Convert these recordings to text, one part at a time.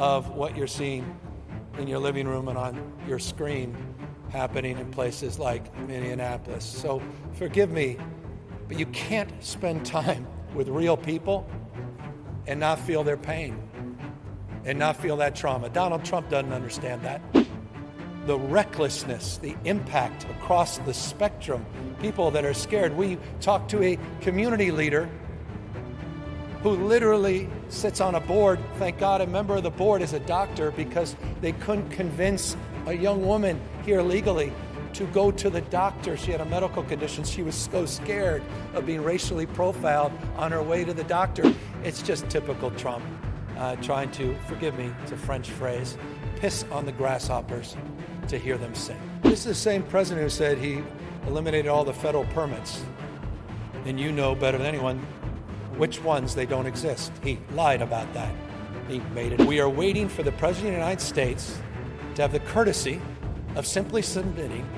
of what you're seeing in your living room and on your screen happening in places like Minneapolis. So forgive me, but you can't spend time with real people and not feel their pain and not feel that trauma. Donald Trump doesn't understand that. The recklessness, the impact across the spectrum, people that are scared. We talked to a community leader who literally sits on a board. Thank God a member of the board is a doctor, because they couldn't convince a young woman here legally to go to the doctor. She had a medical condition. She was so scared of being racially profiled on her way to the doctor. It's just typical Trump, trying to, forgive me, it's a French phrase, piss on the grasshoppers to hear them sing. This is the same president who said he eliminated all the federal permits. And you know better than anyone which ones they don't exist. He lied about that. He made it. We are waiting for the President of the United States to have the courtesy of simply submitting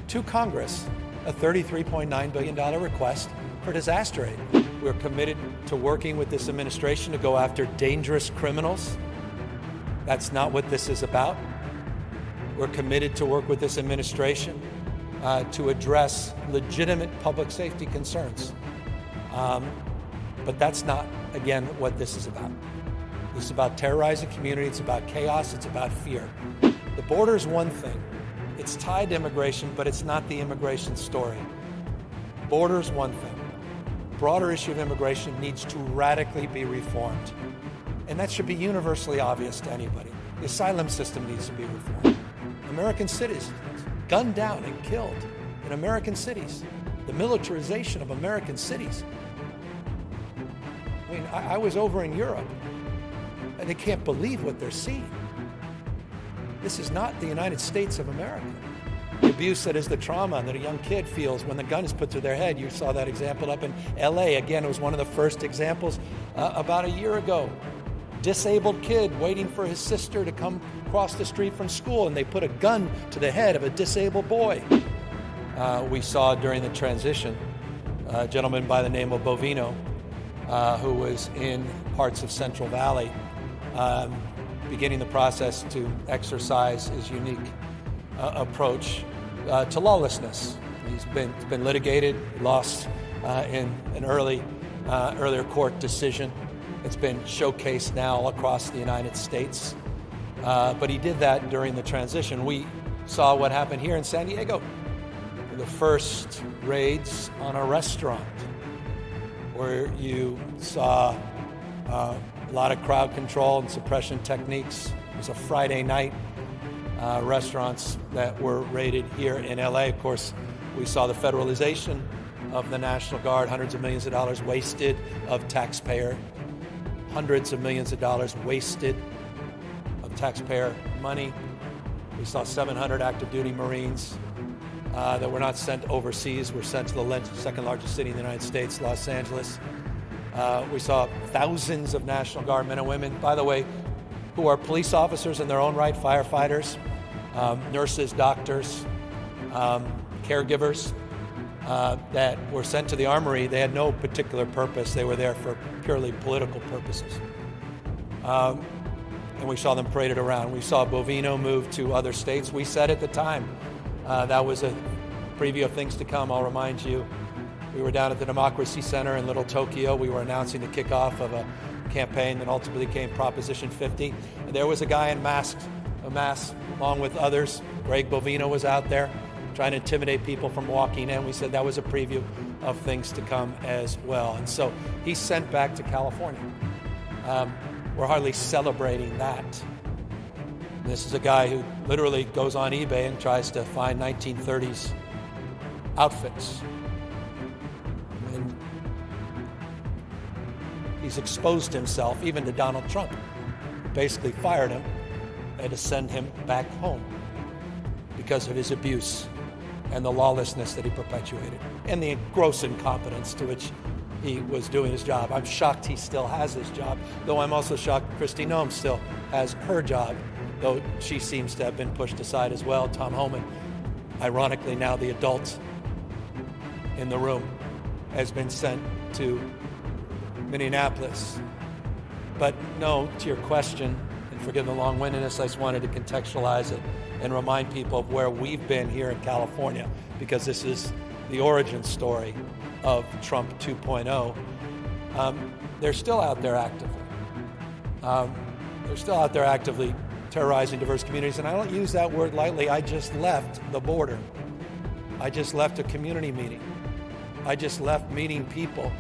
to Congress a $33.9 billion request for disaster aid. We're committed to working with this administration to go after dangerous criminals. That's not what this is about. We're committed to work with this administration to address legitimate public safety concerns. But that's not, again, what this is about. This is about terrorizing communities. It's about chaos. It's about fear. The border is one thing. It's tied to immigration, but it's not the immigration story. Border is one thing. Broader issue of immigration needs to radically be reformed. And that should be universally obvious to anybody. The asylum system needs to be reformed. American citizens gunned down and killed in American cities. The militarization of American cities. I mean, I was over in Europe, and they can't believe what they're seeing. This is not the United States of America. The abuse that is the trauma that a young kid feels when the gun is put to their head. You saw that example up in LA. Again, it was one of the first examples about a year ago. Disabled kid waiting for his sister to come across the street from school, and they put a gun to the head of a disabled boy. We saw during the transition a gentleman by the name of Bovino, who was in parts of Central Valley, beginning the process to exercise his unique approach to lawlessness. It's been litigated. He lost in an earlier court decision. It's been showcased now across the United States. But he did that during the transition. We saw what happened here in San Diego. The first raids on a restaurant, where you saw a lot of crowd control and suppression techniques. It was a Friday night. Restaurants that were raided here in LA. Of course, we saw the federalization of the National Guard, hundreds of millions of dollars wasted of taxpayer, hundreds of millions of dollars wasted of taxpayer money. We saw 700 active duty Marines that were not sent overseas, were sent to the second largest city in the United States, Los Angeles. We saw thousands of National Guard men and women, by the way, who are police officers in their own right, firefighters, nurses, doctors, caregivers, that were sent to the armory. They had no particular purpose. They were there for purely political purposes. And we saw them paraded around. We saw Bovino move to other states. We said at the time that was a preview of things to come. I'll remind you, we were down at the Democracy Center in Little Tokyo. We were announcing the kickoff of a campaign that ultimately became Proposition 50. And there was a guy in a mask, along with others. Greg Bovino was out there trying to intimidate people from walking in. We said that was a preview of things to come as well. And so he's sent back to California. We're hardly celebrating that. This is a guy who literally goes on eBay and tries to find 1930s outfits. And he's exposed himself, even to Donald Trump, who basically fired him and to send him back home because of his abuse and the lawlessness that he perpetuated and the gross incompetence to which he was doing his job. I'm shocked he still has his job, though I'm also shocked Kristi Noem still has her job, though she seems to have been pushed aside as well. Tom Homan, ironically now the adult in the room, has been sent to Minneapolis. But no, to your question, and forgive the long-windedness. I just wanted to contextualize it and remind people of where we've been here in California, because this is the origin story of Trump 2.0. They're still out there actively. They're still out there actively terrorizing diverse communities. And I don't use that word lightly. I just left the border. I just left a community meeting. I just left meeting people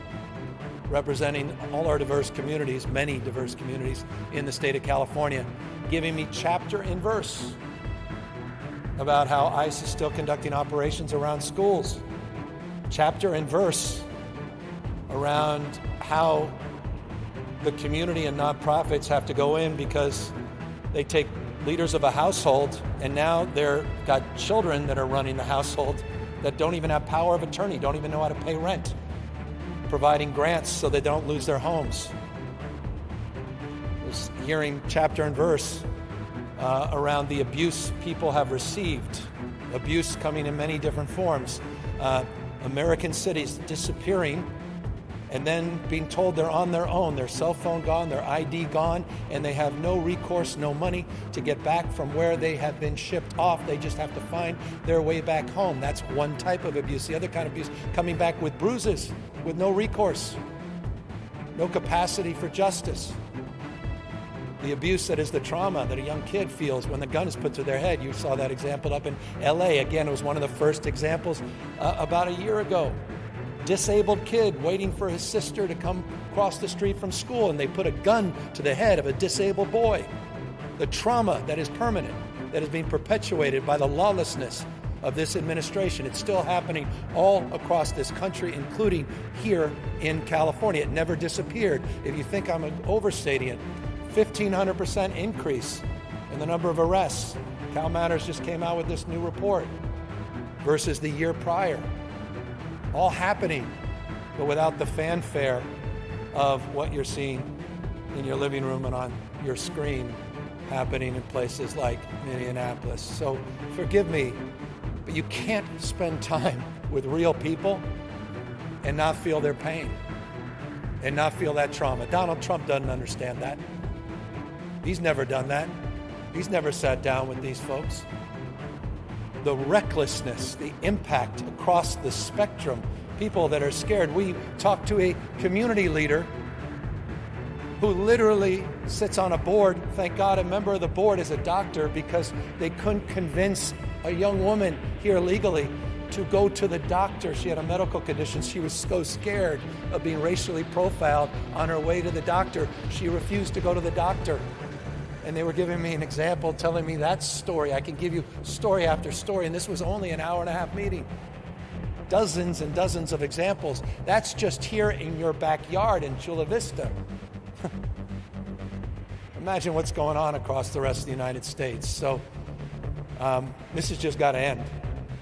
representing all our diverse communities, many diverse communities in the state of California, giving me chapter and verse about how ICE is still conducting operations around schools. Chapter and verse around how the community and nonprofits have to go in because they take leaders of a household and now they've got children that are running the household that don't even have power of attorney, don't even know how to pay rent, providing grants so they don't lose their homes. Was hearing chapter and verse around the abuse people have received, abuse coming in many different forms. American cities disappearing and then being told they're on their own, their cell phone gone, their ID gone, and they have no recourse, no money to get back from where they have been shipped off. They just have to find their way back home. That's one type of abuse. The other kind of abuse, coming back with bruises, with no recourse, no capacity for justice. The abuse that is the trauma that a young kid feels when the gun is put to their head. You saw that example up in LA. Again, it was one of the first examples about a year ago. Disabled kid waiting for his sister to come across the street from school, and they put a gun to the head of a disabled boy. The trauma that is permanent, that is being perpetuated by the lawlessness of this administration. It's still happening all across this country, including here in California. It never disappeared. If you think I'm overstating it, 1,500% increase in the number of arrests. Cal Matters just came out with this new report versus the year prior. All happening, but without the fanfare of what you're seeing in your living room and on your screen happening in places like Minneapolis. So forgive me, but you can't spend time with real people and not feel their pain and not feel that trauma. Donald Trump doesn't understand that. He's never done that. He's never sat down with these folks. The recklessness, the impact across the spectrum, people that are scared. We talked to a community leader who literally sits on a board. Thank God a member of the board is a doctor, because they couldn't convince a young woman here legally to go to the doctor. She had a medical condition. She was so scared of being racially profiled on her way to the doctor. She refused to go to the doctor. And they were giving me an example, telling me that story. I can give you story after story, and this was only an hour-and-a-half meeting. Dozens and dozens of examples. That's just here in your backyard in Chula Vista. Imagine what's going on across the rest of the United States. So this has just got to end.